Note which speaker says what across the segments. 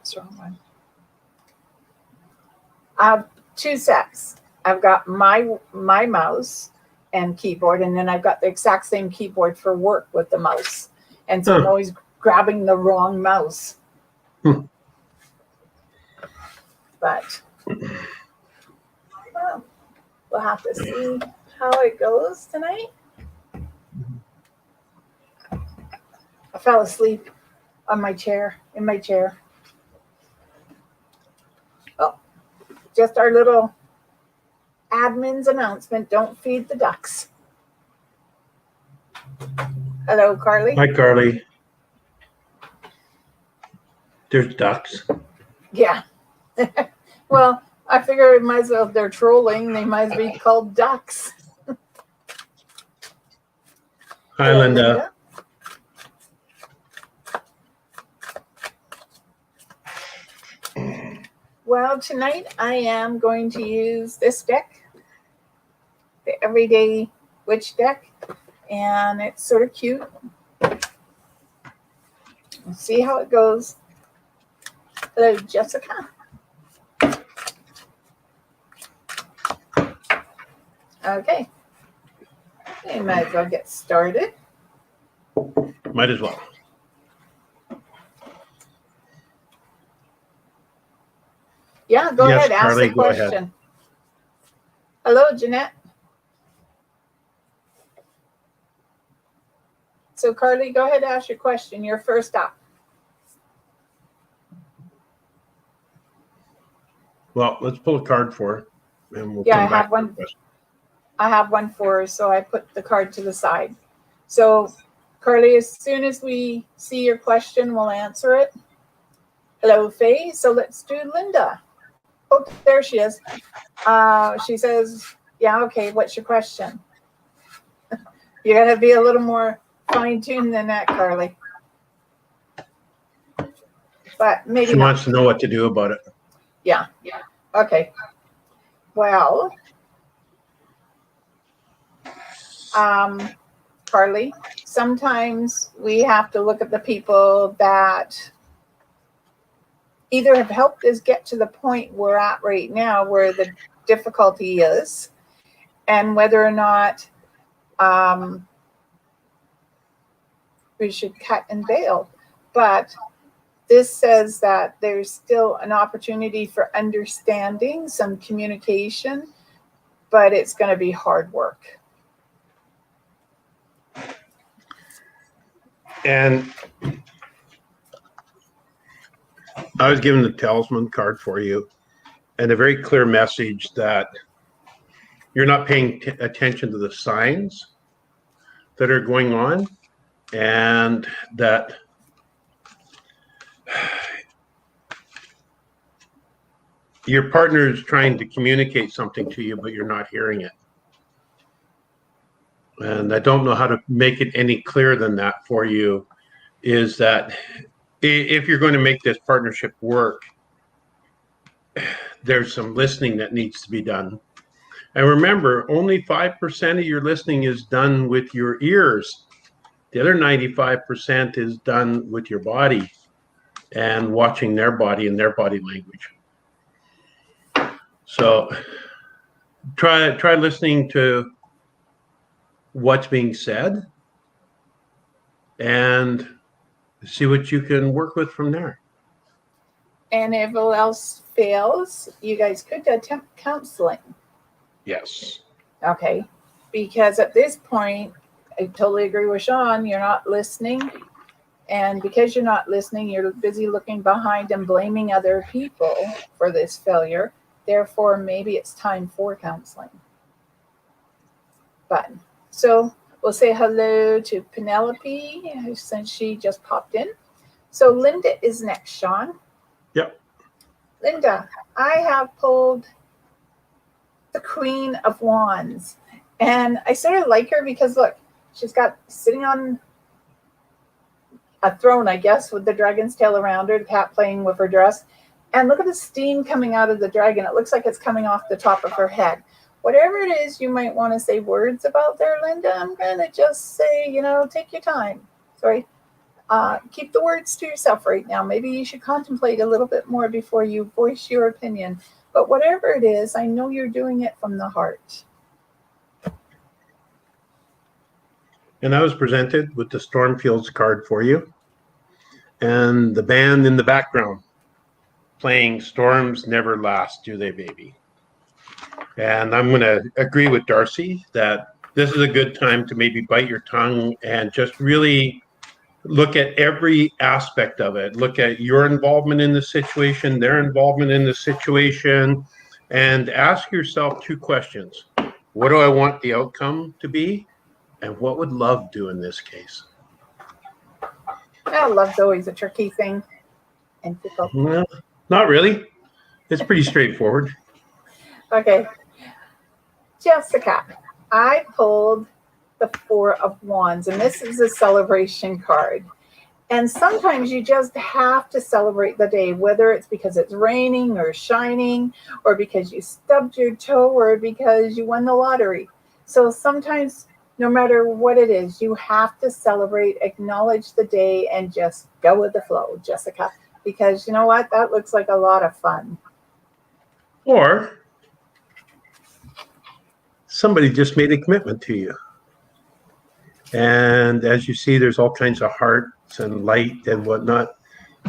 Speaker 1: That's the wrong one. I have two sets. I've got my mouse and keyboard, and then I've got the exact same keyboard for work with the mouse. And so I'm always grabbing the wrong mouse. But well, we'll have to see how it goes tonight. I fell asleep on my chair, in my chair. Oh, just our little admin's announcement. Don't feed the ducks. Hello, Carly.
Speaker 2: Hi, Carly. There's ducks.
Speaker 1: Yeah. Well, I figure it might as well, if they're trolling, they might as well be called ducks.
Speaker 2: Hi, Linda.
Speaker 1: Well, tonight I am going to use this deck, the Everyday Witch deck, and it's sort of cute. We'll see how it goes. Hello, Jessica. Okay. We might as well get started.
Speaker 2: Might as well.
Speaker 1: Yeah, go
Speaker 2: Yes,
Speaker 1: ahead. Ask
Speaker 2: Carly,
Speaker 1: the
Speaker 2: go
Speaker 1: question.
Speaker 2: ahead.
Speaker 1: Hello, Jeanette. So, Carly, go ahead and ask your question. You're first up.
Speaker 2: Well, let's pull a card for her, and we'll
Speaker 1: Yeah,
Speaker 2: come
Speaker 1: I
Speaker 2: back
Speaker 1: have one. I have one for her, so I put the card to the side. So, Carly, as soon as we see your question, we'll answer it. Hello, Faye. So let's do Linda. Oh, there she is. She says, yeah, okay, what's your question? You got to be a little more fine-tuned than that, Carly. But maybe
Speaker 2: She
Speaker 1: not.
Speaker 2: wants to know what to do about it.
Speaker 1: Yeah. Okay. Well, Carly, sometimes we have to look at the people that either have helped us get to the point we're at right now where the difficulty is, and whether or not we should cut and bail. But this says that there's still an opportunity for understanding, some communication, but it's going to be hard work.
Speaker 2: And I was given the talisman card for you, and a very clear message that you're not paying attention to the signs that are going on, and that your partner is trying to communicate something to you, but you're not hearing it. And I don't know how to make it any clearer than that for you, is that if you're going to make this partnership work, there's some listening that needs to be done. And remember, only 5% of your listening is done with your ears. The other 95% is done with your body and watching their body and their body language. So try listening to what's being said and see what you can work with from there.
Speaker 1: And if all else fails, you guys could attempt counseling.
Speaker 2: Yes.
Speaker 1: Okay. Because at this point, I totally agree with Sean, you're not listening. And because you're not listening, you're busy looking behind and blaming other people for this failure. Therefore, maybe it's time for counseling. But so we'll say hello to Penelope since she just popped in. So Linda is next, Sean.
Speaker 2: Yep.
Speaker 1: Linda, I have pulled the Queen of Wands. And I sort of like her because, look, she's got sitting on a throne, I guess, with the dragon's tail around her, the cat playing with her dress. And look at the steam coming out of the dragon. It looks like it's coming off the top of her head. Whatever it is you might want to say words about there, Linda, I'm going to just say, take your time. Sorry. Keep the words to yourself right now. Maybe you should contemplate a little bit more before you voice your opinion. But whatever it is, I know you're doing it from the heart.
Speaker 2: And I was presented with the Stormfields card for you. And the band in the background playing Storms Never Last, Do They, Baby? And I'm going to agree with D'Arcy that this is a good time to maybe bite your tongue and just really look at every aspect of it. Look at your involvement in the situation, their involvement in the situation, and ask yourself two questions. What do I want the outcome to be? And what would love do in this case?
Speaker 1: Oh, love's always a tricky thing. And fickle.
Speaker 2: Well, not really. It's pretty straightforward.
Speaker 1: Okay. Jessica, I pulled the Four of Wands, and this is a celebration card. And sometimes you just have to celebrate the day, whether it's because it's raining or shining, or because you stubbed your toe, or because you won the lottery. So sometimes, no matter what it is, you have to celebrate, acknowledge the day, and just go with the flow, Jessica. Because you know what? That looks like a lot of fun.
Speaker 2: Or somebody just made a commitment to you. And as you see, there's all kinds of hearts and light and whatnot.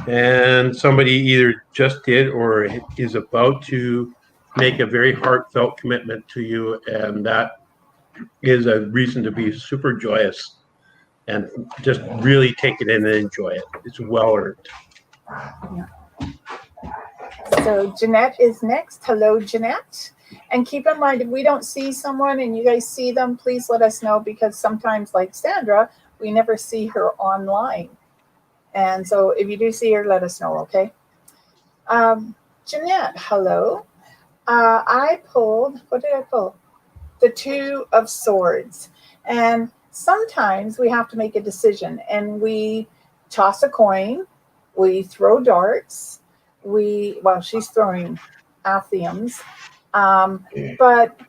Speaker 2: And somebody either just did or is about to make a very heartfelt commitment to you. And that is a reason to be super joyous and just really take it in and enjoy it. It's well earned.
Speaker 1: Yeah. So Jeanette is next. Hello, Jeanette. And keep in mind, if we don't see someone and you guys see them, please let us know, because sometimes, like Sandra, we never see her online. And so if you do see her, let us know, okay? Jeanette, hello. I pulled, what did I pull? The Two of Swords. And sometimes we have to make a decision, and we toss a coin, we throw darts, well, she's throwing athiums. But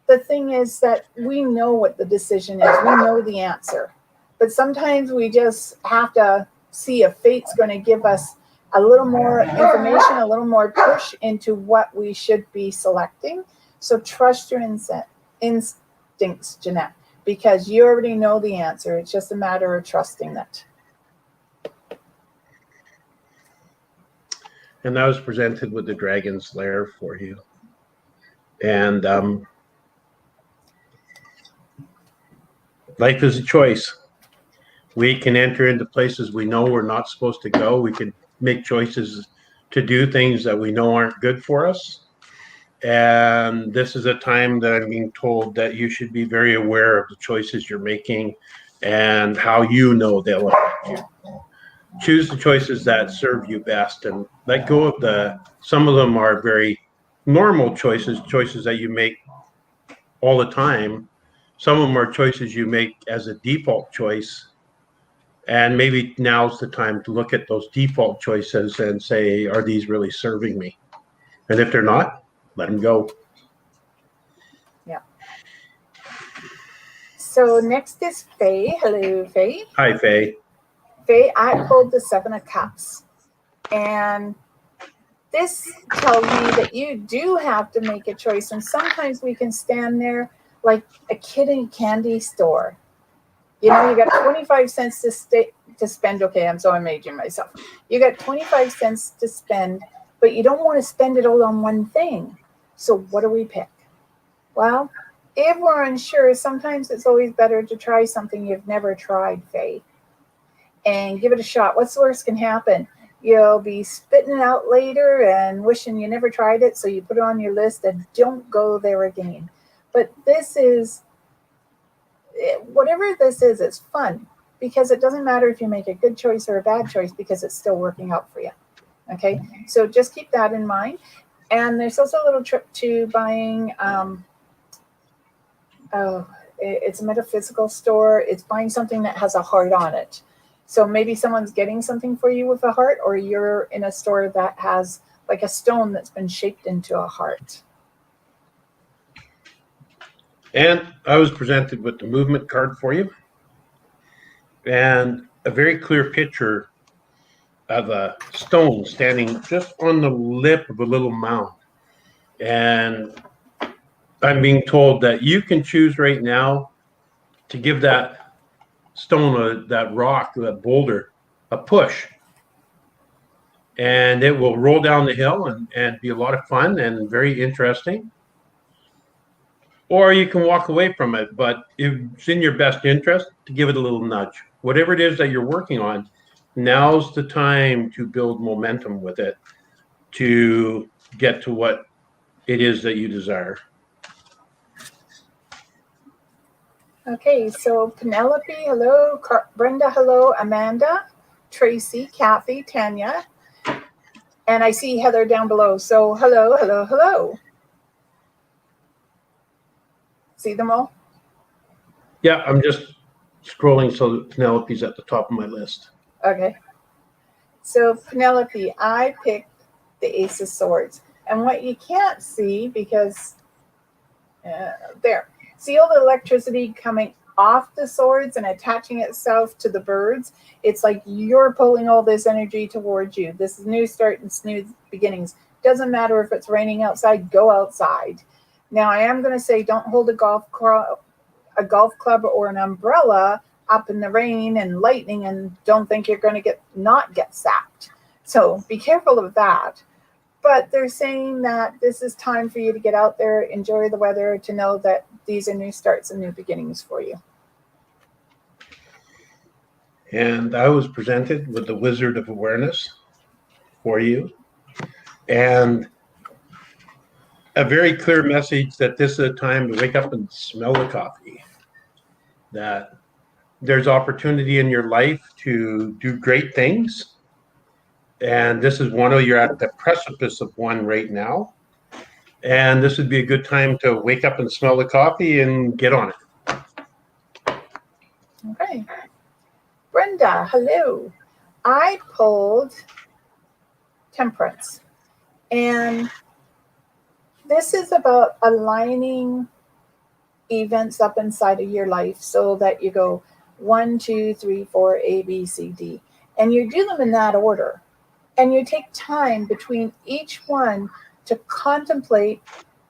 Speaker 1: the thing is that we know what the decision is. We know the answer. But sometimes we just have to see if fate's going to give us a little more information, a little more push into what we should be selecting. So trust your instincts, Jeanette, because you already know the answer. It's just a matter of trusting it.
Speaker 2: And I was presented with the Dragon's Lair for you. And life is a choice. We can enter into places we know we're not supposed to go. We can make choices to do things that we know aren't good for us. And this is a time that I'm being told that you should be very aware of the choices you're making and how you know they'll affect you. Choose the choices that serve you best and let go of some of them are very normal choices that you make all the time. Some of them are choices you make as a default choice. And maybe now's the time to look at those default choices and say, are these really serving me? And if they're not, let them go.
Speaker 1: Yeah. So next is Faye. Hello, Faye.
Speaker 2: Hi, Faye.
Speaker 1: Faye, I pulled the Seven of Cups. And this tells me that you do have to make a choice. And sometimes we can stand there like a kid in a candy store. You know, you got 25 cents to spend. Okay, I'm so amazing myself. You got 25 cents to spend, but you don't want to spend it all on one thing. So what do we pick? Well, if we're unsure, sometimes it's always better to try something you've never tried, Faye, and give it a shot. What's the worst can happen? You'll be spitting it out later and wishing you never tried it, so you put it on your list and don't go there again. But this is, whatever this is, it's fun, because it doesn't matter if you make a good choice or a bad choice, because it's still working out for you. Okay, so just keep that in mind. And there's also a little trip to buying, it's a metaphysical store. It's buying something that has a heart on it. So maybe someone's getting something for you with a heart, or you're in a store that has like a stone that's been shaped into a heart.
Speaker 2: And I was presented with the movement card for you. And a very clear picture of a stone standing just on the lip of a little mound. And I'm being told that you can choose right now to give that stone, that rock, that boulder, a push. And it will roll down the hill and be a lot of fun and very interesting. Or you can walk away from it, but it's in your best interest to give it a little nudge. Whatever it is that you're working on, now's the time to build momentum with it to get to what it is that you desire.
Speaker 1: Okay, so Penelope, hello. Brenda, hello. Amanda, Tracy, Kathy, Tanya. And I see Heather down below. So hello, hello, hello. See them all?
Speaker 2: Yeah, I'm just scrolling so that Penelope's at the top of my list.
Speaker 1: Okay. So Penelope, I picked the Ace of Swords. And what you can't see, because there, see all the electricity coming off the swords and attaching itself to the birds? It's like you're pulling all this energy towards you. This is new start and new beginnings. Doesn't matter if it's raining outside, go outside. Now I am going to say don't hold a golf club or an umbrella up in the rain and lightning, and don't think you're going to not get sapped. So be careful of that. But they're saying that this is time for you to get out there, enjoy the weather, to know that these are new starts and new beginnings for you.
Speaker 2: And I was presented with the Wizard of Awareness for you. And a very clear message that this is a time to wake up and smell the coffee. That there's opportunity in your life to do great things. And this is one of you're at the precipice of one right now. And this would be a good time to wake up and smell the coffee and get on it.
Speaker 1: Okay. Brenda, hello. I pulled Temperance. And this is about aligning events up inside of your life so that you go 1, 2, 3, 4, A, B, C, D. And you do them in that order. And you take time between each one to contemplate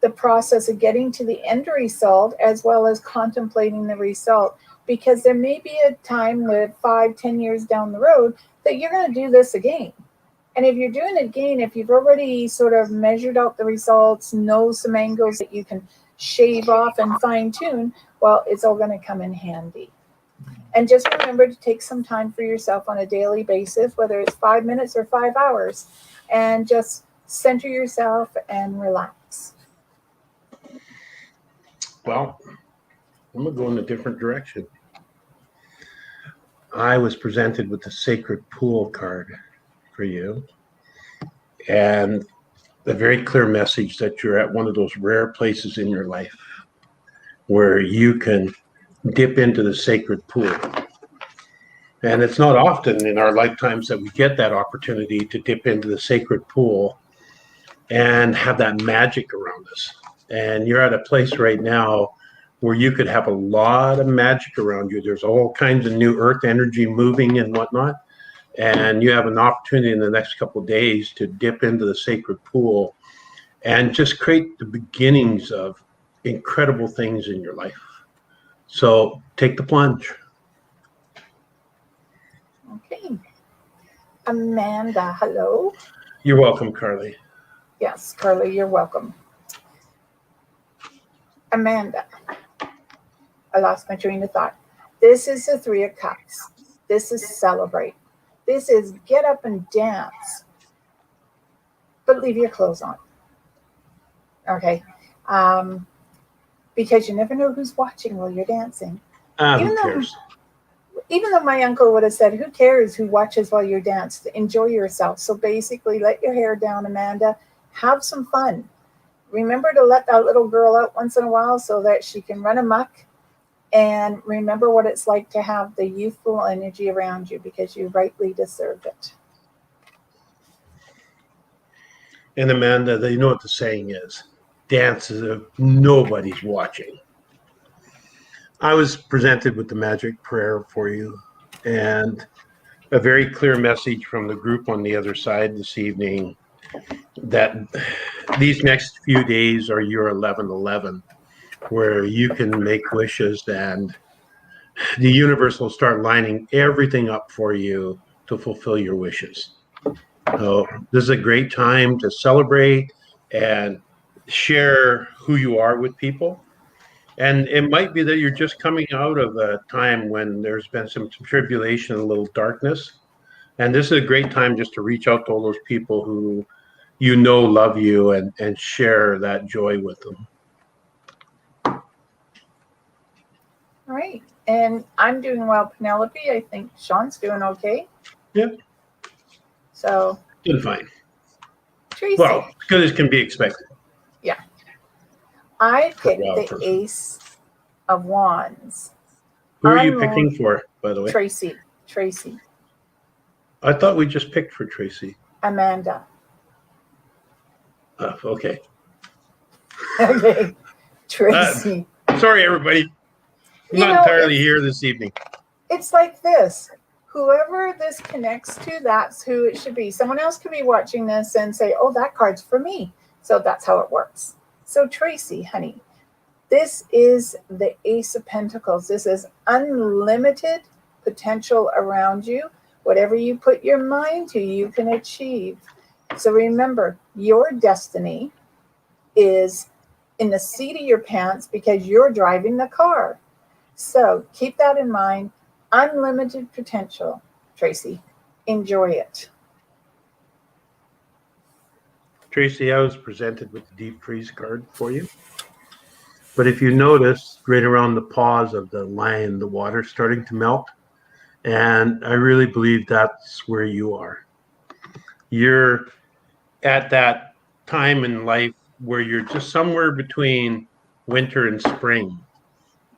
Speaker 1: the process of getting to the end result, as well as contemplating the result. Because there may be a time with 5, 10 years down the road that you're going to do this again. And if you're doing it again, if you've already sort of measured out the results, know some angles that you can shave off and fine tune, well, it's all going to come in handy. And just remember to take some time for yourself on a daily basis, whether it's 5 minutes or 5 hours, and just center yourself and relax.
Speaker 2: Well, I'm going to go in a different direction. I was presented with the Sacred Pool card for you. And a very clear message that you're at one of those rare places in your life where you can dip into the sacred pool. And it's not often in our lifetimes that we get that opportunity to dip into the sacred pool and have that magic around us. And you're at a place right now where you could have a lot of magic around you. There's all kinds of new earth energy moving and whatnot. And you have an opportunity in the next couple of days to dip into the sacred pool and just create the beginnings of incredible things in your life. So take the plunge.
Speaker 1: Okay. Amanda, hello.
Speaker 2: You're welcome, Carly.
Speaker 1: Yes, Carly, you're welcome. Amanda, I lost my train of thought. This is the 3 of Cups. This is celebrate. This is get up and dance, but leave your clothes on. Okay. Because you never know who's watching while you're dancing.
Speaker 2: Who cares?
Speaker 1: Even though my uncle would have said, who cares who watches while you dance? Enjoy yourself. So basically, let your hair down, Amanda. Have some fun. Remember to let that little girl out once in a while so that she can run amok. And remember what it's like to have the youthful energy around you, because you rightly deserve it.
Speaker 2: And Amanda, you know what the saying is. Dance as if nobody's watching. I was presented with the magic prayer for you. And a very clear message from the group on the other side this evening that these next few days are your 11/11, where you can make wishes and the universe will start lining everything up for you to fulfill your wishes. So this is a great time to celebrate and share who you are with people. And it might be that you're just coming out of a time when there's been some tribulation, a little darkness. And this is a great time just to reach out to all those people who you know love you and share that joy with them.
Speaker 1: All right. And I'm doing well, Penelope. I think Sean's doing okay.
Speaker 2: Yeah.
Speaker 1: So.
Speaker 2: Doing fine.
Speaker 1: Tracy.
Speaker 2: Well, as good as can be expected.
Speaker 1: Yeah. I picked the Ace of Wands.
Speaker 2: Who are you picking for, by the way?
Speaker 1: Tracy.
Speaker 2: I thought we just picked for Tracy.
Speaker 1: Amanda.
Speaker 2: Okay.
Speaker 1: Okay. Tracy.
Speaker 2: Sorry, everybody. I'm not entirely here this evening.
Speaker 1: It's like this. Whoever this connects to, that's who it should be. Someone else could be watching this and say, oh, that card's for me. So that's how it works. So Tracy, honey, this is the Ace of Pentacles. This is unlimited potential around you. Whatever you put your mind to, you can achieve. So remember, your destiny is in the seat of your pants because you're driving the car. So keep that in mind. Unlimited potential, Tracy. Enjoy it.
Speaker 2: Tracy, I was presented with the deep freeze card for you. But if you notice, right around the paws of the lion, the water's starting to melt. And I really believe that's where you are. You're at that time in life where you're just somewhere between winter and spring.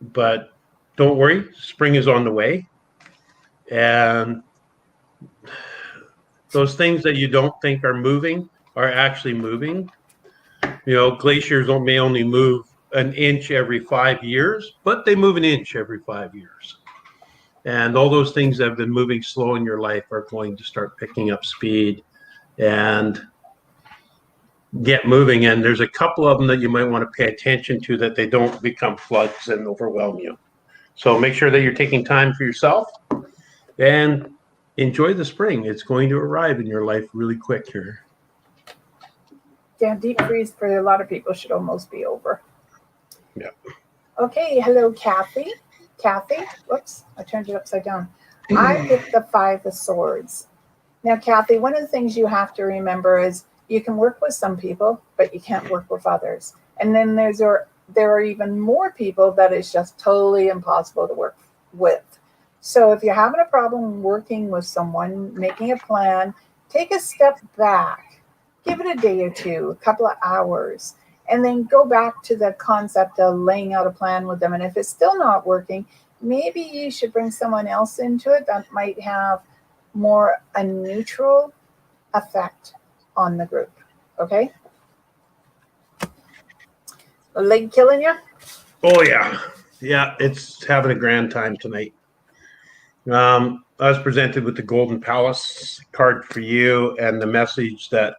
Speaker 2: But don't worry, spring is on the way. And those things that you don't think are moving are actually moving. You know, glaciers may only move an inch every 5 years, but they move an inch every 5 years. And all those things that have been moving slow in your life are going to start picking up speed and get moving. And there's a couple of them that you might want to pay attention to, that they don't become floods and overwhelm you. So make sure that you're taking time for yourself and enjoy the spring. It's going to arrive in your life really quick here.
Speaker 1: Yeah, deep freeze for a lot of people should almost be over.
Speaker 2: Yeah.
Speaker 1: Okay, hello, Kathy. Kathy, whoops, I turned it upside down. I picked the Five of Swords. Now, Kathy, one of the things you have to remember is you can work with some people, but you can't work with others. And then there are even more people that it's just totally impossible to work with. So if you're having a problem working with someone, making a plan, take a step back. Give it a day or two, a couple of hours, and then go back to the concept of laying out a plan with them. And if it's still not working, maybe you should bring someone else into it that might have more a neutral effect on the group. Okay? A leg killing you?
Speaker 2: Oh, yeah. Yeah, it's having a grand time tonight. I was presented with the Golden Palace card for you, and the message that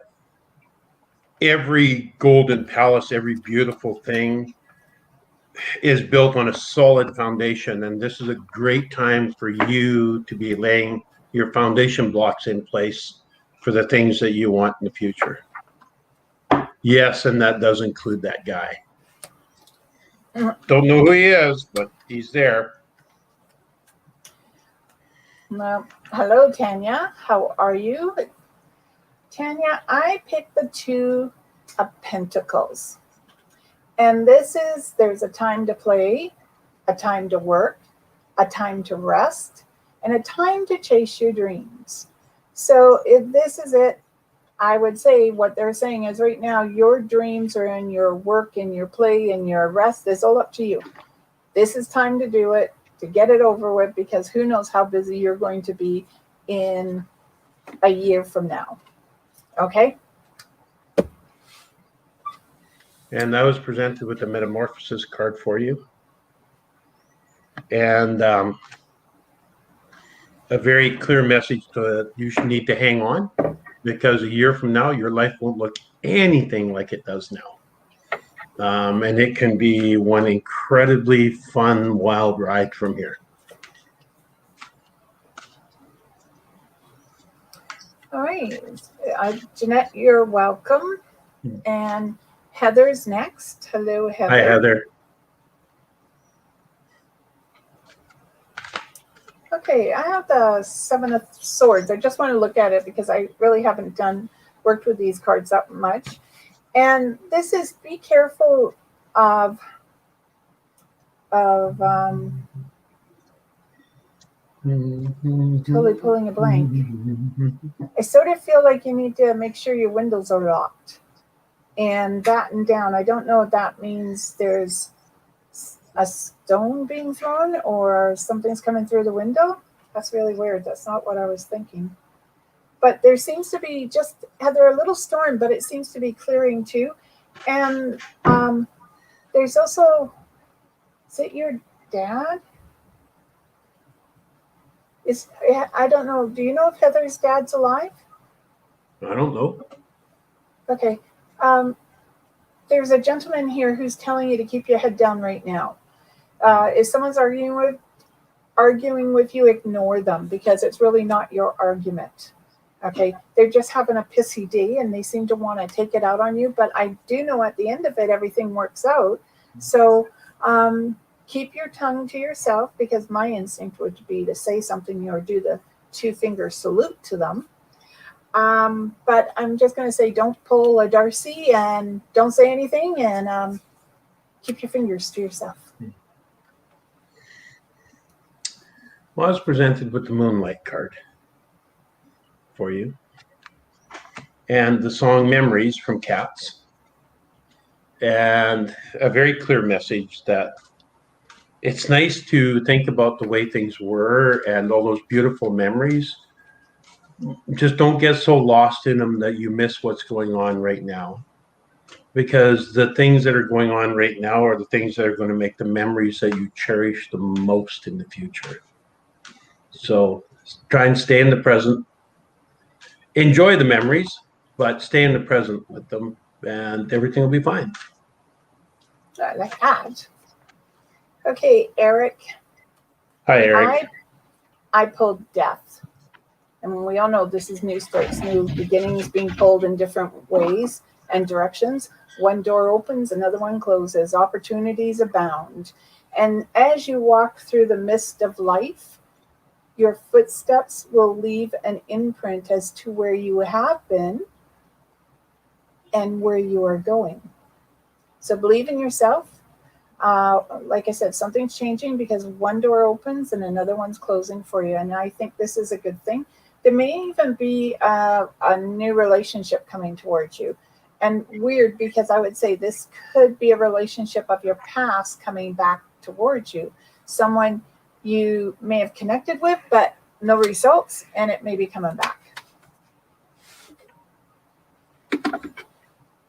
Speaker 2: every golden palace, every beautiful thing is built on a solid foundation. And this is a great time for you to be laying your foundation blocks in place for the things that you want in the future. Yes, and that does include that guy. Don't know who he is, but he's there.
Speaker 1: Well, hello, Tanya. How are you? Tanya, I picked the Two of Pentacles. And there's a time to play, a time to work, a time to rest, and a time to chase your dreams. So if this is it, I would say what they're saying is right now, your dreams are in your work and your play and your rest. It's all up to you. This is time to do it, to get it over with, because who knows how busy you're going to be in a year from now. Okay?
Speaker 2: And I was presented with the Metamorphosis card for you. And a very clear message that you should need to hang on, because a year from now, your life won't look anything like it does now. And it can be one incredibly fun, wild ride from here.
Speaker 1: All right. Jeanette, you're welcome. And Heather's next. Hello, Heather.
Speaker 2: Hi, Heather.
Speaker 1: Okay, I have the Seven of Swords. I just want to look at it because I really haven't worked with these cards that much. And this is be careful of totally pulling a blank. I sort of feel like you need to make sure your windows are locked and batten down. I don't know if that means there's a stone being thrown or something's coming through the window. That's really weird. That's not what I was thinking. But there seems to be Heather, a little storm, but it seems to be clearing too. And there's also, is it your dad? I don't know. Do you know if Heather's dad's alive?
Speaker 2: I don't know.
Speaker 1: Okay. There's a gentleman here who's telling you to keep your head down right now. If someone's arguing with you, ignore them because it's really not your argument. Okay, they're just having a pissy day and they seem to want to take it out on you. But I do know at the end of it, everything works out. So keep your tongue to yourself, because my instinct would be to say something or do the 2-finger salute to them. But I'm just going to say, don't pull a D'Arcy and don't say anything, and keep your fingers to yourself.
Speaker 2: Well, I was presented with the Moonlight card for you, and the song Memories from Cats, and a very clear message that it's nice to think about the way things were and all those beautiful memories. Just don't get so lost in them that you miss what's going on right now, because the things that are going on right now are the things that are going to make the memories that you cherish the most in the future. So try and stay in the present. Enjoy the memories, but stay in the present with them, and everything will be fine.
Speaker 1: I like that. Okay, Eric.
Speaker 2: Hi, Eric.
Speaker 1: I pulled death. And we all know this is new starts, new beginnings being pulled in different ways and directions. One door opens, another one closes. Opportunities abound. And as you walk through the mist of life, your footsteps will leave an imprint as to where you have been and where you are going. So believe in yourself. Like I said, something's changing because one door opens and another one's closing for you. And I think this is a good thing. There may even be a new relationship coming towards you. And weird, because I would say this could be a relationship of your past coming back towards you. Someone you may have connected with, but no results, and it may be coming back.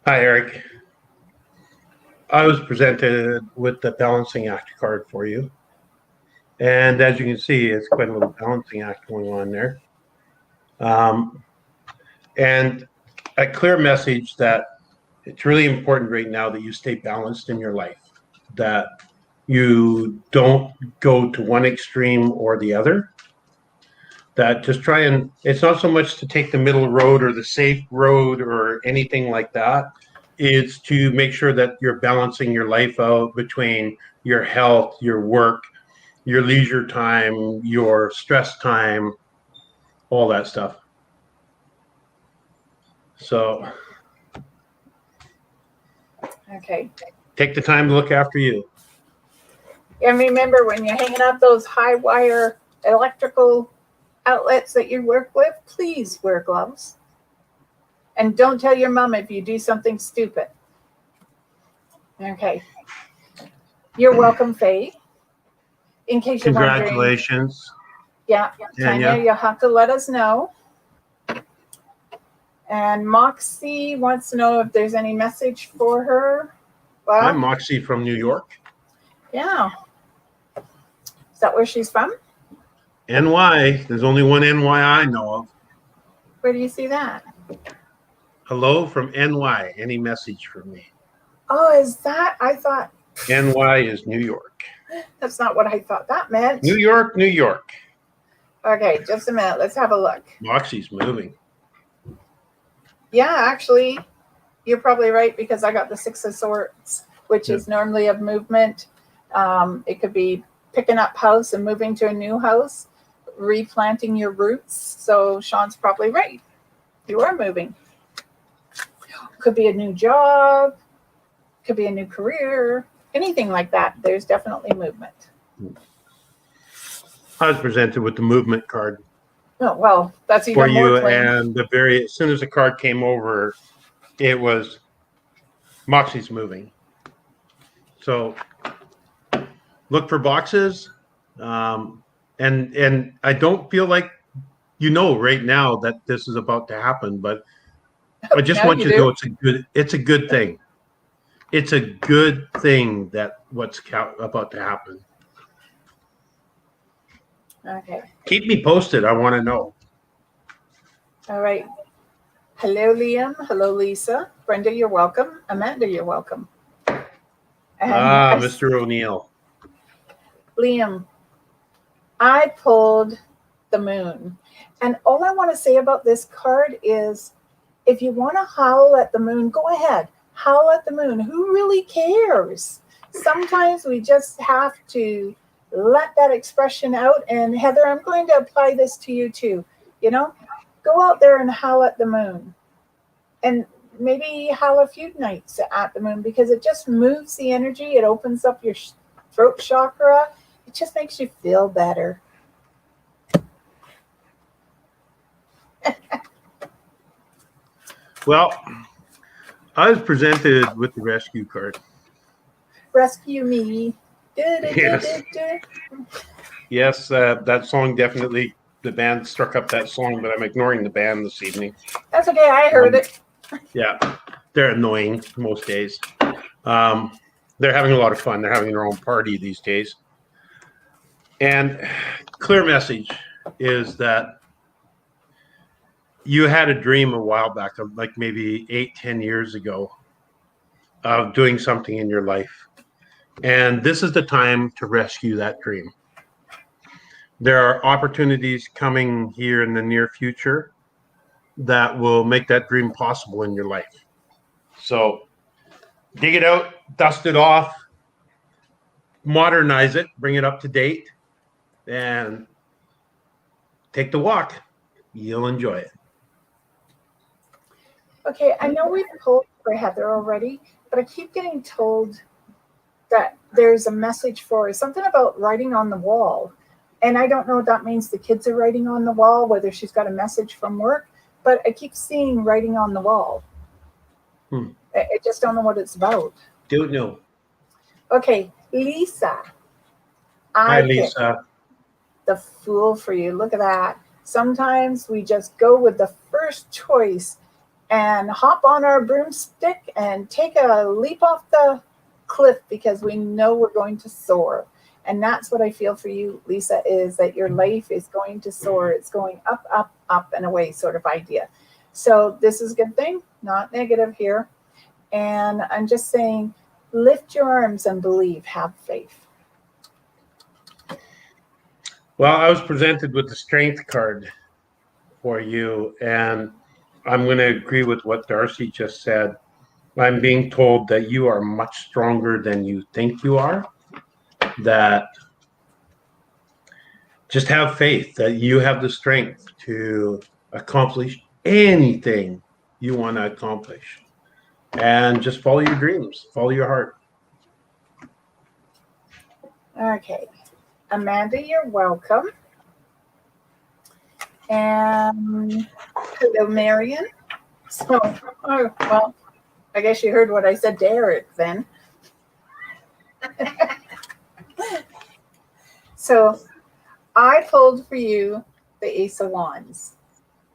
Speaker 2: Hi, Eric. I was presented with the balancing act card for you. And as you can see, it's quite a little balancing act going on there. And a clear message that it's really important right now that you stay balanced in your life, that you don't go to one extreme or the other, that just try and, it's not so much to take the middle road or the safe road or anything like that. It's to make sure that you're balancing your life out between your health, your work, your leisure time, your stress time, all that stuff. So,
Speaker 1: Okay.
Speaker 2: take the time to look after you.
Speaker 1: And remember, when you're hanging up those high wire electrical outlets that you work with, please wear gloves. And don't tell your mom if you do something stupid. Okay. You're welcome, Faye. In case you're wondering.
Speaker 2: Congratulations.
Speaker 1: Yeah, Tanya, you'll have to let us know. And Moxie wants to know if there's any message for her. Well,
Speaker 2: I'm Moxie from New York.
Speaker 1: yeah. Is that where she's from?
Speaker 2: NY. There's only one NY I know of.
Speaker 1: Where do you see that?
Speaker 2: Hello from NY. Any message for me?
Speaker 1: Oh, is that? I thought
Speaker 2: NY is New York.
Speaker 1: that's not what I thought that meant.
Speaker 2: New York, New York.
Speaker 1: Okay, just a minute. Let's have a look.
Speaker 2: Moxie's moving.
Speaker 1: Yeah, actually, you're probably right because I got the Six of Swords, which is normally of movement. It could be picking up house and moving to a new house, replanting your roots. So Sean's probably right. You are moving. Could be a new job, could be a new career, anything like that. There's definitely movement.
Speaker 2: I was presented with the movement card
Speaker 1: Oh, well, that's
Speaker 2: for
Speaker 1: even more
Speaker 2: you,
Speaker 1: plain.
Speaker 2: and as soon as the card came over, it was Moxie's moving. So look for boxes, and I don't feel like right now that this is about to happen, but I just
Speaker 1: Now
Speaker 2: want
Speaker 1: you
Speaker 2: you to know
Speaker 1: do.
Speaker 2: it's a good thing. It's a good thing that what's about to happen.
Speaker 1: Okay.
Speaker 2: Keep me posted. I want to know.
Speaker 1: All right. Hello, Liam. Hello, Lisa. Brenda, you're welcome. Amanda, you're welcome. And
Speaker 2: Mr. O'Neill.
Speaker 1: Liam, I pulled the moon. And all I want to say about this card is if you want to howl at the moon, go ahead. Howl at the moon. Who really cares? Sometimes we just have to let that expression out. And Heather, I'm going to apply this to you too. Go out there and howl at the moon. And maybe howl a few nights at the moon because it just moves the energy. It opens up your throat chakra. It just makes you feel better.
Speaker 2: Well, I was presented with the rescue card.
Speaker 1: Rescue me.
Speaker 2: Yes. Yes, that song definitely, the band struck up that song, but I'm ignoring the band this evening.
Speaker 1: That's okay. I heard it.
Speaker 2: Yeah, they're annoying most days. They're having a lot of fun. They're having their own party these days. And clear message is that you had a dream a while back, of like maybe 8-10 years ago, of doing something in your life. And this is the time to rescue that dream. There are opportunities coming here in the near future that will make that dream possible in your life. So dig it out, dust it off, modernize it, bring it up to date, and take the walk. You'll enjoy it.
Speaker 1: Okay, I know we've pulled for Heather already, but I keep getting told that there's a message for her, something about writing on the wall. And I don't know what that means the kids are writing on the wall, whether she's got a message from work, but I keep seeing writing on the wall. I just don't know what it's about.
Speaker 2: Don't know.
Speaker 1: Okay, Lisa.
Speaker 2: Hi, Lisa.
Speaker 1: The Fool for you. Look at that. Sometimes we just go with the first choice and hop on our broomstick and take a leap off the cliff because we know we're going to soar. And that's what I feel for you, Lisa, is that your life is going to soar. It's going up, up, up and away sort of idea. So this is a good thing, not negative here. And I'm just saying, lift your arms and believe, have faith.
Speaker 2: Well, I was presented with the strength card for you, and I'm going to agree with what D'Arcy just said. I'm being told that you are much stronger than you think you are, that just have faith that you have the strength to accomplish anything you want to accomplish, and just follow your dreams, follow your heart.
Speaker 1: Okay. Amanda, you're welcome. And hello, Marion. So, well, I guess you heard what I said to Eric then. So I pulled for you the Ace of Wands.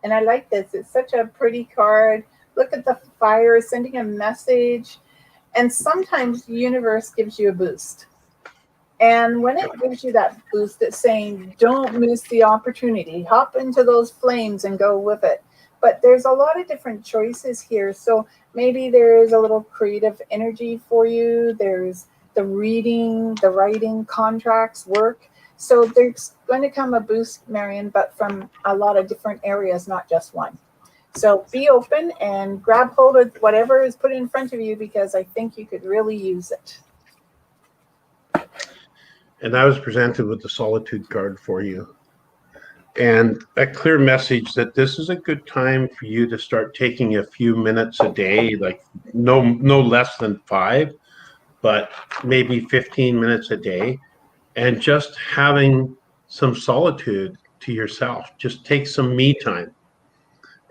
Speaker 1: And I like this. It's such a pretty card. Look at the fire sending a message. And sometimes the universe gives you a boost. And when it gives you that boost, it's saying, don't miss the opportunity. Hop into those flames and go with it. But there's a lot of different choices here. So maybe there is a little creative energy for you. There's the reading, the writing, contracts, work. So there's going to come a boost, Marion, but from a lot of different areas, not just one. So be open and grab hold of whatever is put in front of you, because I think you could really use it.
Speaker 2: And I was presented with the solitude card for you. And a clear message that this is a good time for you to start taking a few minutes a day, like no less than 5, but maybe 15 minutes a day, and just having some solitude to yourself. Just take some me time.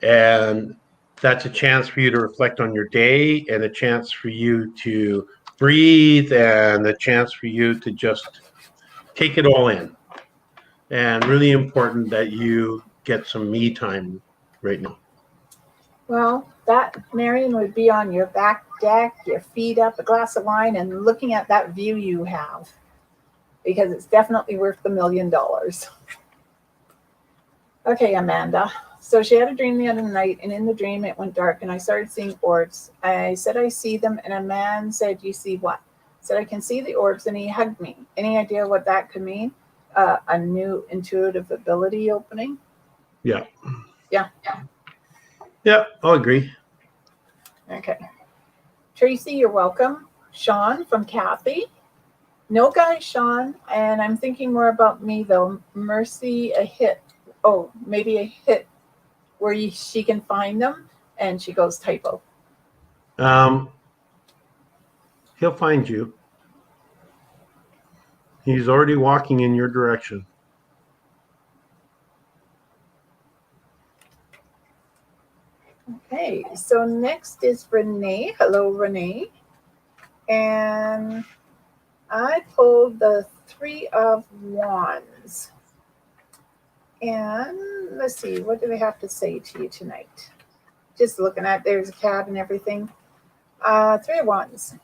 Speaker 2: And that's a chance for you to reflect on your day, and a chance for you to breathe, and a chance for you to just take it all in. And really important that you get some me time right now.
Speaker 1: Well, that, Marion, would be on your back deck, your feet up, a glass of wine, and looking at that view you have, because it's definitely worth the $1 million. Okay, Amanda. So she had a dream the other night, and in the dream it went dark, and I started seeing orbs. I said, I see them, and a man said, you see what? I said, I can see the orbs, and he hugged me. Any idea what that could mean? A new intuitive ability opening?
Speaker 2: Yeah.
Speaker 1: Yeah.
Speaker 2: Yeah, I'll agree.
Speaker 1: Okay. Tracy, you're welcome. Sean from Kathy. No guy, Sean. And I'm thinking more about me, though. Mercy, a hit. Oh, maybe a hit where she can find them. And she goes, typo.
Speaker 2: He'll find you. He's already walking in your direction.
Speaker 1: Okay, so next is Renee. Hello, Renee. And I pulled the 3 of Wands. And let's see, what do they have to say to you tonight? Just looking at, there's a cat and everything. 3 of Wands.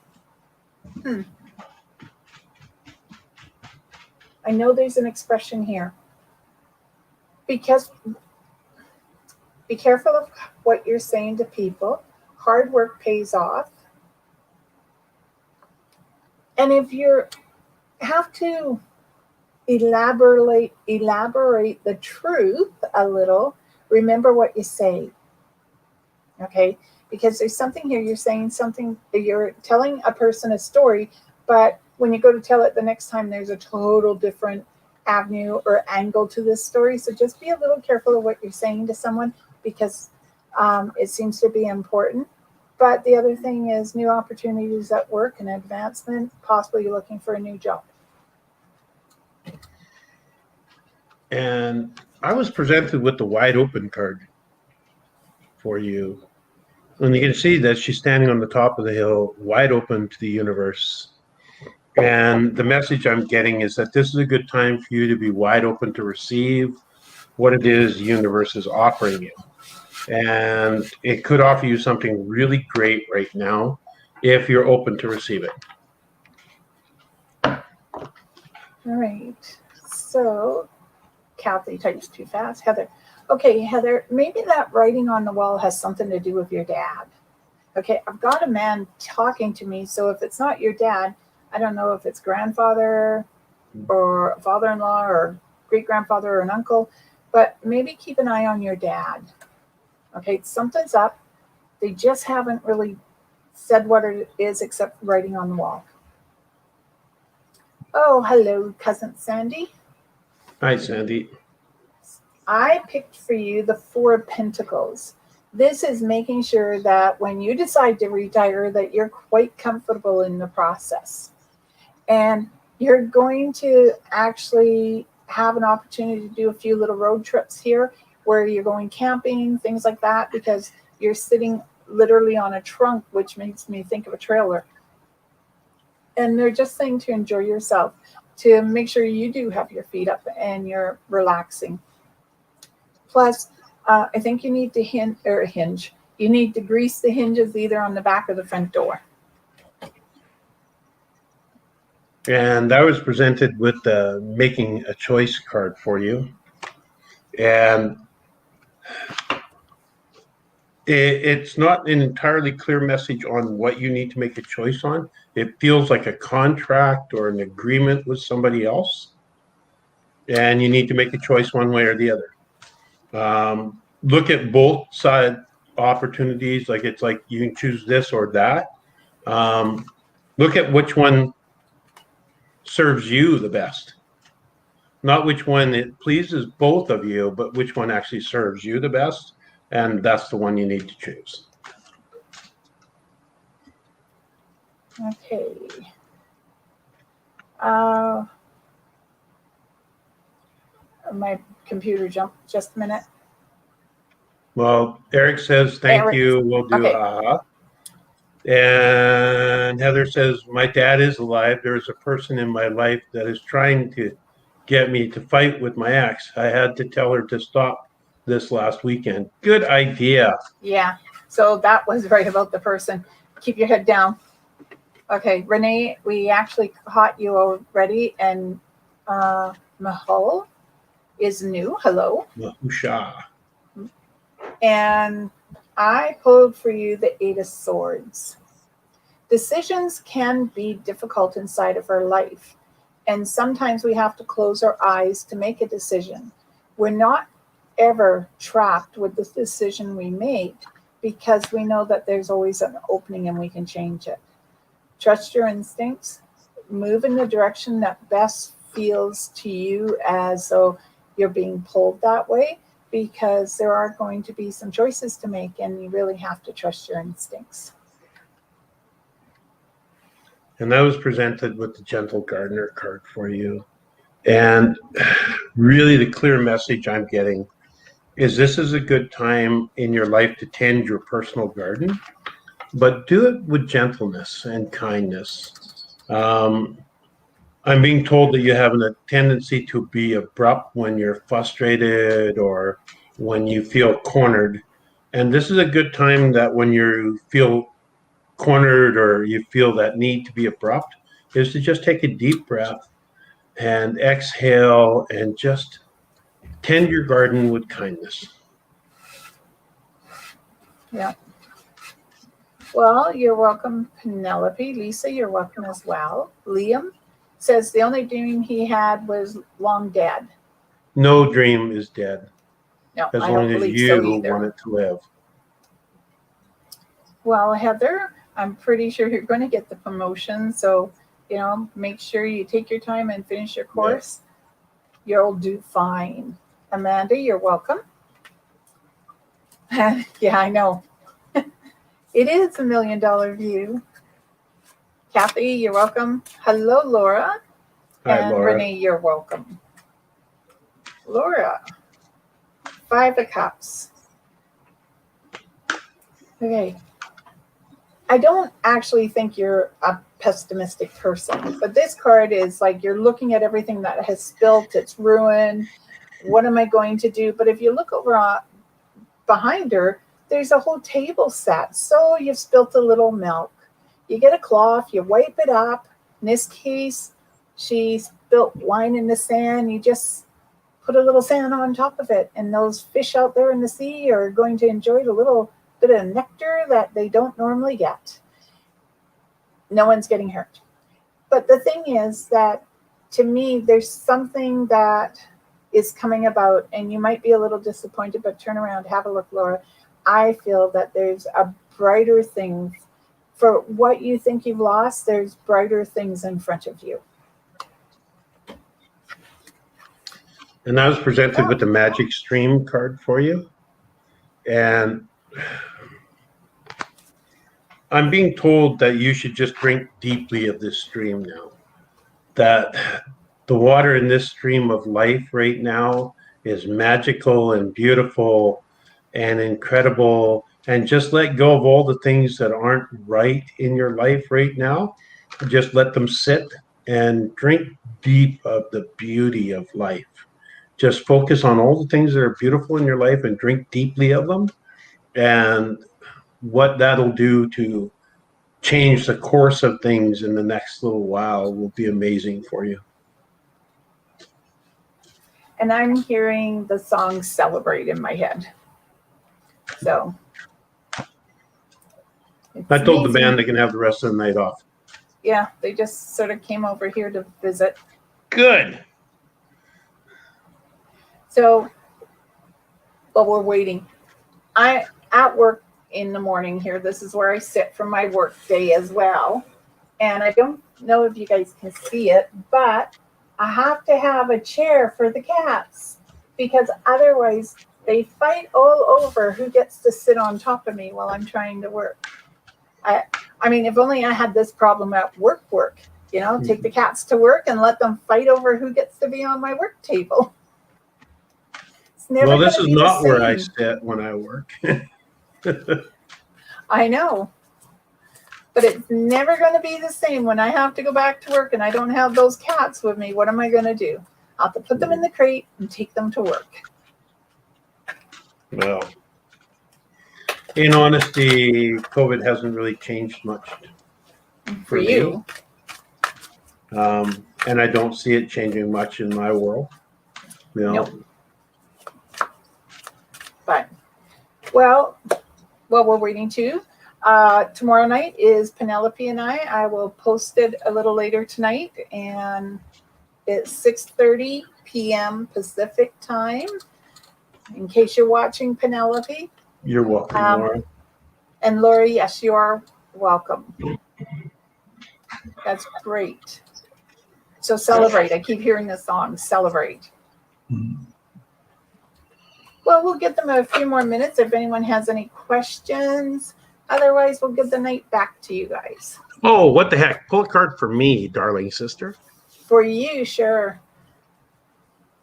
Speaker 1: I know there's an expression here. Because be careful of what you're saying to people. Hard work pays off. And if you have to elaborate the truth a little, remember what you say. Okay? Because there's something here, you're saying something, you're telling a person a story, but when you go to tell it the next time, there's a total different avenue or angle to this story. So just be a little careful of what you're saying to someone, because it seems to be important. But the other thing is new opportunities at work and advancement, possibly you're looking for a new job.
Speaker 2: And I was presented with the wide open card for you. And you can see that she's standing on the top of the hill, wide open to the universe. And the message I'm getting is that this is a good time for you to be wide open to receive what it is the universe is offering you. And it could offer you something really great right now if you're open to receive it.
Speaker 1: All right. So Kathy types too fast. Heather. Okay, Heather, maybe that writing on the wall has something to do with your dad. Okay, I've got a man talking to me. So if it's not your dad, I don't know if it's grandfather or father-in-law or great-grandfather or an uncle, but maybe keep an eye on your dad. Okay, something's up. They just haven't really said what it is except writing on the wall. Oh, hello, cousin Sandy.
Speaker 2: Hi, Sandy.
Speaker 1: I picked for you the 4 of Pentacles. This is making sure that when you decide to retire, that you're quite comfortable in the process. And you're going to actually have an opportunity to do a few little road trips here where you're going camping, things like that, because you're sitting literally on a trunk, which makes me think of a trailer. And they're just saying to enjoy yourself, to make sure you do have your feet up and you're relaxing. Plus, I think you need to hinge. You need to grease the hinges either on the back or the front door.
Speaker 2: And I was presented with the making a choice card for you. And it's not an entirely clear message on what you need to make a choice on. It feels like a contract or an agreement with somebody else. And you need to make a choice one way or the other. Look at both side opportunities. Like it's like you can choose this or that. Look at which one serves you the best. Not which one it pleases both of you, but which one actually serves you the best. And that's the one you need to choose.
Speaker 1: Okay. My computer jumped just a minute.
Speaker 2: Well, Eric says, thank you. We'll do
Speaker 1: okay.
Speaker 2: And Heather says, my dad is alive. There's a person in my life that is trying to get me to fight with my ex. I had to tell her to stop this last weekend. Good idea.
Speaker 1: Yeah. So that was right about the person. Keep your head down. Okay, Renee, we actually caught you already, and Mahal is new. Hello.
Speaker 2: Mahusha.
Speaker 1: And I pulled for you the Eight of Swords. Decisions can be difficult inside of our life, and sometimes we have to close our eyes to make a decision. We're not ever trapped with the decision we made because we know that there's always an opening and we can change it. Trust your instincts, move in the direction that best feels to you as though you're being pulled that way, because there are going to be some choices to make and you really have to trust your instincts.
Speaker 2: And I was presented with the Gentle Gardener card for you. And really the clear message I'm getting is this is a good time in your life to tend your personal garden, but do it with gentleness and kindness. I'm being told that you have a tendency to be abrupt when you're frustrated or when you feel cornered. And this is a good time that when you feel cornered or you feel that need to be abrupt is to just take a deep breath and exhale and just tend your garden with kindness.
Speaker 1: Yeah. Well, you're welcome, Penelope. Lisa, you're welcome as well. Liam says the only dream he had was long dead.
Speaker 2: No dream is dead.
Speaker 1: No,
Speaker 2: as
Speaker 1: I
Speaker 2: long
Speaker 1: don't
Speaker 2: as
Speaker 1: believe
Speaker 2: you
Speaker 1: so either.
Speaker 2: want it to live.
Speaker 1: Well, Heather, I'm pretty sure you're going to get the promotion. So, make sure you take your time and finish your course. Yeah. You'll do fine. Amanda, you're welcome. Yeah, I know. It is $1 million view. Kathy, you're welcome. Hello, Laura.
Speaker 2: Hi,
Speaker 1: and
Speaker 2: Laura.
Speaker 1: Renee, you're welcome. Laura, 5 of Cups. Okay. I don't actually think you're a pessimistic person, but this card is like you're looking at everything that has spilt, it's ruined. What am I going to do? But if you look over behind her, there's a whole table set. So you've spilt a little milk. You get a cloth, you wipe it up. In this case, she spilt wine in the sand. You just put a little sand on top of it, and those fish out there in the sea are going to enjoy the little bit of nectar that they don't normally get. No one's getting hurt. But the thing is that, to me, there's something that is coming about, and you might be a little disappointed, but turn around, have a look, Laura. I feel that there's a brighter thing. For what you think you've lost, there's brighter things in front of you.
Speaker 2: And I was presented with the Magic Stream card for you. And I'm being told that you should just drink deeply of this stream now. That the water in this stream of life right now is magical and beautiful and incredible. And just let go of all the things that aren't right in your life right now. Just let them sit and drink deep of the beauty of life. Just focus on all the things that are beautiful in your life and drink deeply of them. And what that'll do to change the course of things in the next little while will be amazing for you.
Speaker 1: And I'm hearing the song Celebrate in my head. So.
Speaker 2: I told
Speaker 1: amazing.
Speaker 2: the band they can have the rest of the night off.
Speaker 1: Yeah, they just sort of came over here to visit.
Speaker 2: Good.
Speaker 1: So, while we're waiting, I at work in the morning here. This is where I sit for my work day as well. And I don't know if you guys can see it, but I have to have a chair for the cats because otherwise they fight all over who gets to sit on top of me while I'm trying to work. I mean, if only I had this problem at work, you know, take the cats to work and let them fight over who gets to be on my work table.
Speaker 2: Well, this is not where I sit when I work.
Speaker 1: I know. But it's never going to be the same when I have to go back to work and I don't have those cats with me. What am I going to do? I'll have to put them in the crate and take them to work.
Speaker 2: Well, in honesty, COVID hasn't really changed much
Speaker 1: for you.
Speaker 2: And I don't see it changing much in my world. You know?
Speaker 1: Nope. But, well, while we're waiting too, tomorrow night is Penelope and I will post it a little later tonight, and it's 6:30 p.m. Pacific time. In case you're watching, Penelope.
Speaker 2: You're welcome, Laura.
Speaker 1: And Lori, yes, you are welcome. That's great. So celebrate. I keep hearing the song, Celebrate. Mm-hmm. Well, we'll give them a few more minutes if anyone has any questions. Otherwise, we'll give the night back to you guys.
Speaker 2: Oh, what the heck? Pull a card for me, darling sister.
Speaker 1: For you, sure.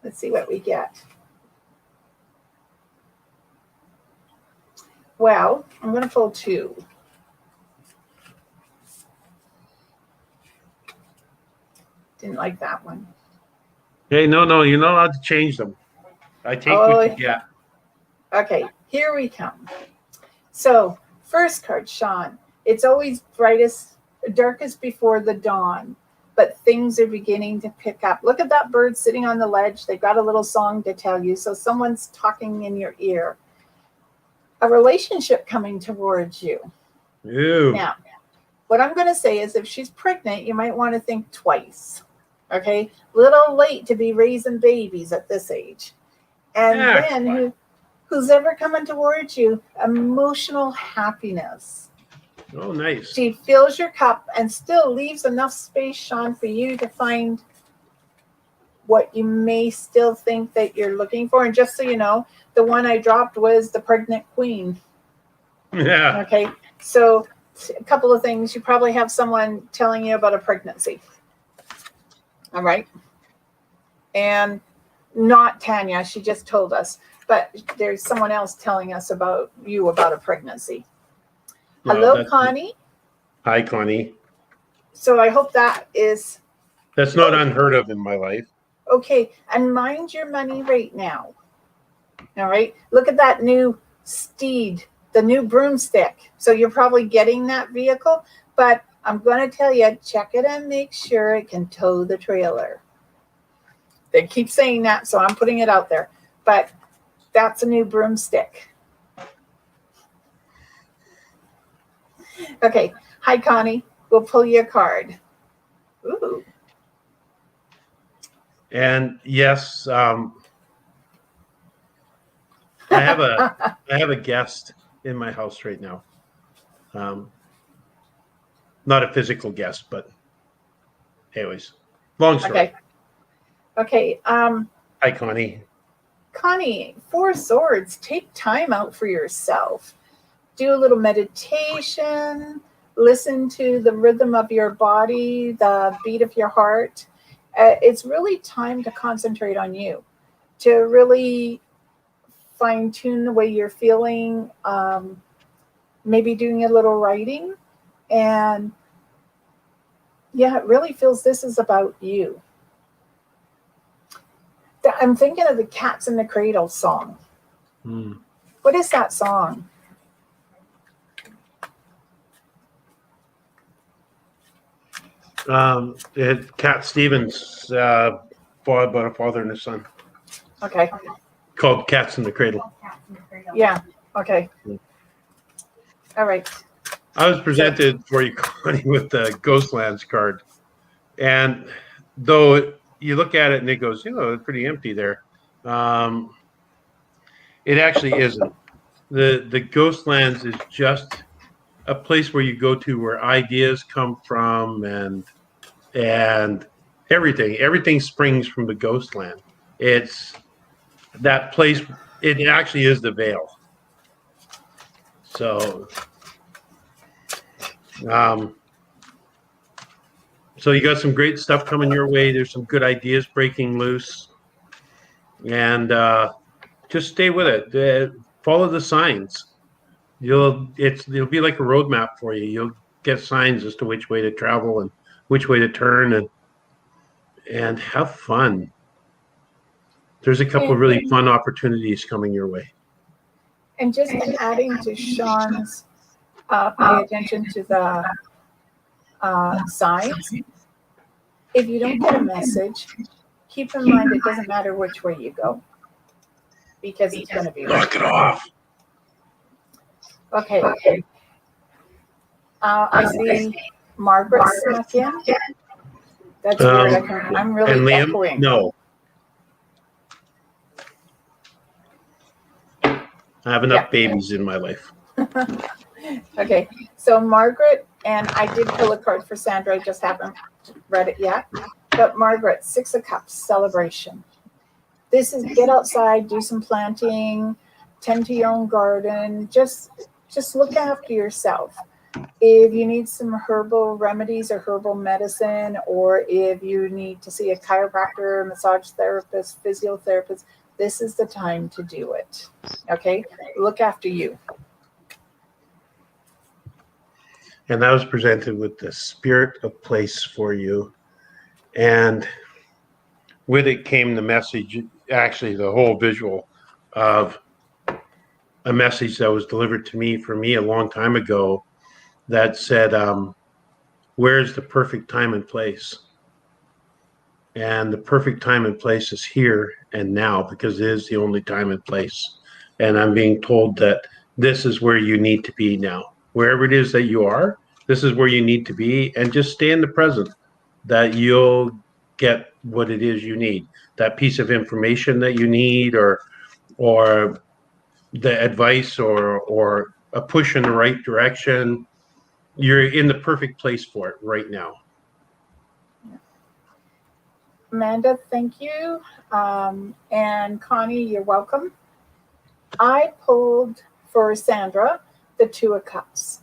Speaker 1: Let's see what we get. Well, I'm going to pull two. Didn't like that one.
Speaker 2: Hey, no, you're not allowed to change them. I take what you get.
Speaker 1: Okay, here we come. So, first card, Sean. It's always darkest before the dawn, but things are beginning to pick up. Look at that bird sitting on the ledge. They've got a little song to tell you. So someone's talking in your ear. A relationship coming towards you.
Speaker 2: Ew.
Speaker 1: Now, what I'm going to say is if she's pregnant, you might want to think twice. Okay? Little late to be raising babies at this age. And then who's ever coming towards you, emotional happiness.
Speaker 2: Oh, nice.
Speaker 1: She fills your cup and still leaves enough space, Sean, for you to find what you may still think that you're looking for. And just so you know, the one I dropped was the pregnant queen.
Speaker 2: Yeah.
Speaker 1: Okay. So a couple of things. You probably have someone telling you about a pregnancy. All right. And not Tanya. She just told us. But there's someone else telling us about a pregnancy. Hello, Connie.
Speaker 2: Hi, Connie.
Speaker 1: So I hope that is...
Speaker 2: That's not unheard of in my life.
Speaker 1: Okay, and mind your money right now. All right, look at that new steed, the new broomstick. So you're probably getting that vehicle, but I'm going to tell you, check it and make sure it can tow the trailer. They keep saying that, so I'm putting it out there. But that's a new broomstick. Okay, hi, Connie. We'll pull you a card. Ooh.
Speaker 2: And yes, I have a guest in my house right now. Not a physical guest, but anyways, long story.
Speaker 1: Okay.
Speaker 2: Hi, Connie.
Speaker 1: Connie, 4 Swords. Take time out for yourself. Do a little meditation. Listen to the rhythm of your body, the beat of your heart. It's really time to concentrate on you, to really fine-tune the way you're feeling, maybe doing a little writing. And yeah, it really feels this is about you. I'm thinking of the Cats in the Cradle song. What is that song?
Speaker 2: Cat Stevens, about a father and a son,
Speaker 1: Okay.
Speaker 2: called Cats in the Cradle.
Speaker 1: Yeah. Okay. All right.
Speaker 2: I was presented for you, Connie, with the Ghostlands card. And though you look at it and it goes, it's pretty empty there. It actually isn't. The Ghostlands is just a place where you go to where ideas come from and everything springs from the Ghostland. It's that place. It actually is the veil. So, so you got some great stuff coming your way. There's some good ideas breaking loose, and just stay with it. Follow the signs. It'll be like a roadmap for you. You'll get signs as to which way to travel and which way to turn, and have fun. There's a couple of really fun opportunities coming your way.
Speaker 1: And just adding to Sean's pay attention to the signs. If you don't get a message, keep in mind it doesn't matter which way you go, because it's going to be
Speaker 2: knock it off.
Speaker 1: Okay. I see Margaret snuck in. That's weird. I'm really
Speaker 2: and Liam,
Speaker 1: echoing.
Speaker 2: No. I have enough babies in my life.
Speaker 1: Okay, so Margaret, and I did pull a card for Sandra, I just haven't read it yet. But Margaret, 6 of Cups, celebration. This is get outside, do some planting, tend to your own garden, just look after yourself. If you need some herbal remedies or herbal medicine, or if you need to see a chiropractor, massage therapist, physiotherapist, this is the time to do it. Okay? Look after you.
Speaker 2: And I was presented with the spirit of place for you. And with it came the message, actually the whole visual of a message that was delivered to me a long time ago that said, where's the perfect time and place? And the perfect time and place is here and now, because it is the only time and place. And I'm being told that this is where you need to be now. Wherever it is that you are, this is where you need to be, and just stay in the present, that you'll get what it is you need. That piece of information that you need, or the advice, or a push in the right direction. You're in the perfect place for it right now.
Speaker 1: Amanda, thank you. And Connie, you're welcome. I pulled for Sandra the 2 of Cups.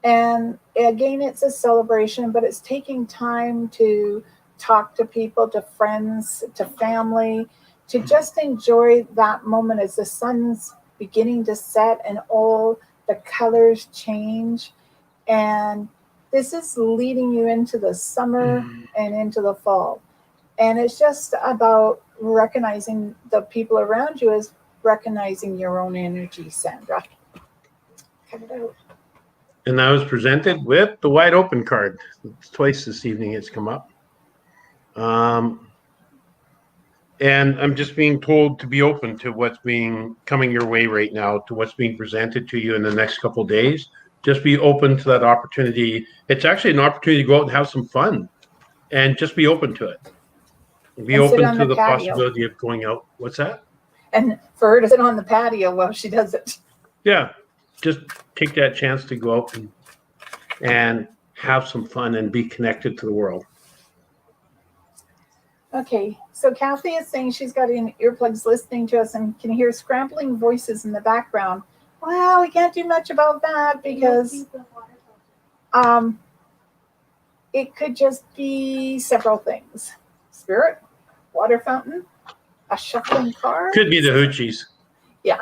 Speaker 1: And again, it's a celebration, but it's taking time to talk to people, to friends, to family, to just enjoy that moment as the sun's beginning to set and all the colors change. And this is leading you into the summer and into the fall. And it's just about recognizing the people around you as recognizing your own energy, Sandra. Cut it out.
Speaker 2: And I was presented with the wide open card. Twice this evening it's come up. And I'm just being told to be open to what's coming your way right now, to what's being presented to you in the next couple of days. Just be open to that opportunity. It's actually an opportunity to go out and have some fun, and just be open to it. Be open to the possibility of going out. What's that?
Speaker 1: And for her to sit on the patio while she does it.
Speaker 2: Yeah, just take that chance to go out and have some fun and be connected to the world.
Speaker 1: Okay, so Kathy is saying she's got in earplugs listening to us and can hear scrambling voices in the background. Well, we can't do much about that because it could just be several things. Spirit, water fountain, a shuffling car.
Speaker 2: Could be the hoochies.
Speaker 1: Yeah.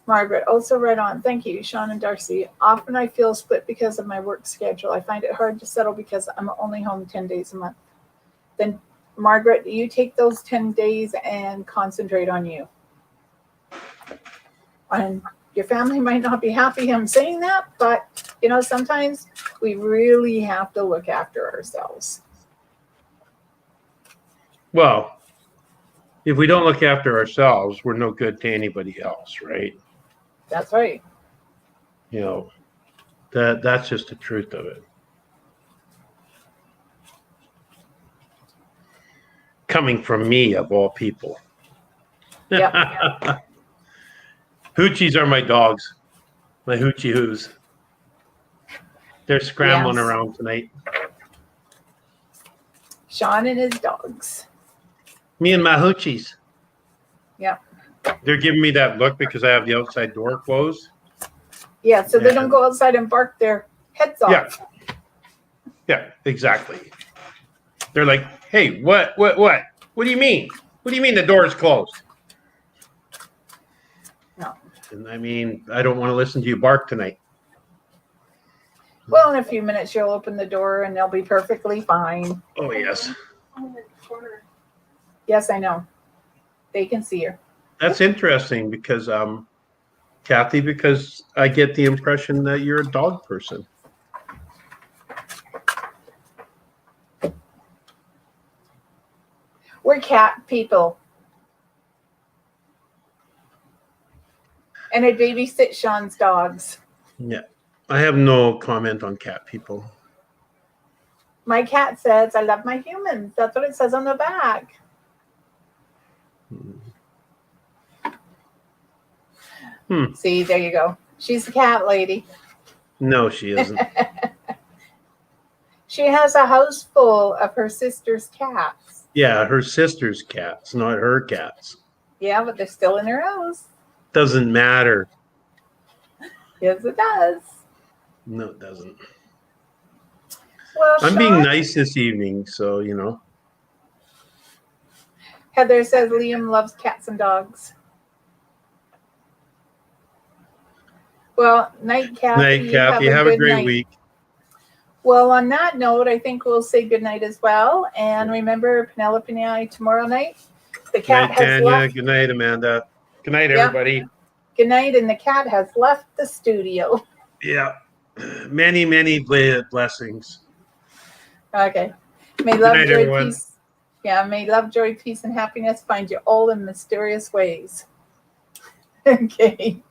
Speaker 1: Margaret, also right on. Thank you, Sean and D'Arcy. Often I feel split because of my work schedule. I find it hard to settle because I'm only home 10 days a month. Then, Margaret, you take those 10 days and concentrate on you. And Your family might not be happy I'm saying that, but you know, sometimes we really have to look after ourselves.
Speaker 2: Well, if we don't look after ourselves, we're no good to anybody else, right?
Speaker 1: That's right.
Speaker 2: You know, that's just the truth of it. Coming from me, of all people.
Speaker 1: Yep.
Speaker 2: Hoochies are my dogs, my hoochie hoos. They're scrambling
Speaker 1: Yes.
Speaker 2: around tonight.
Speaker 1: Sean and his dogs.
Speaker 2: Me and my hoochies.
Speaker 1: Yep.
Speaker 2: They're giving me that look because I have the outside door closed.
Speaker 1: Yeah, so they don't go outside and bark their heads off.
Speaker 2: Yeah. Yeah, exactly. They're like, hey, what? What do you mean? What do you mean the door is closed?
Speaker 1: No.
Speaker 2: And I mean, I don't want to listen to you bark tonight.
Speaker 1: Well, in a few minutes, you'll open the door and they'll be perfectly fine.
Speaker 2: Oh, yes.
Speaker 1: Yes, I know. They can see her.
Speaker 2: That's interesting because, Kathy, because I get the impression that you're a dog person.
Speaker 1: We're cat people. And I babysit Sean's dogs.
Speaker 2: Yeah. I have no comment on cat people.
Speaker 1: My cat says, I love my humans. That's what it says on the back. See, there you go. She's a cat lady.
Speaker 2: No, she isn't.
Speaker 1: She has a house full of her sister's cats.
Speaker 2: Yeah, her sister's cats, not her cats.
Speaker 1: Yeah, but they're still in her house.
Speaker 2: Doesn't matter.
Speaker 1: Yes, it does.
Speaker 2: No, it doesn't.
Speaker 1: Well,
Speaker 2: I'm
Speaker 1: Sean,
Speaker 2: being nice this evening, so, you know.
Speaker 1: Heather says Liam loves cats and dogs. Well, night, Kathy.
Speaker 2: Night, Kathy. Have a
Speaker 1: good
Speaker 2: great
Speaker 1: night.
Speaker 2: week.
Speaker 1: Well, on that note, I think we'll say good night as well. And remember, Penelope and I tomorrow night. The cat
Speaker 2: Night,
Speaker 1: has
Speaker 2: Tanya.
Speaker 1: left.
Speaker 2: Good night, Amanda. Good night,
Speaker 1: Yep.
Speaker 2: everybody.
Speaker 1: Good night, and the cat has left the studio.
Speaker 2: Yeah. Many, many blessings.
Speaker 1: Okay. May love,
Speaker 2: night,
Speaker 1: joy,
Speaker 2: everyone.
Speaker 1: peace. Yeah, may love, joy, peace, and happiness find you all in mysterious ways. Okay.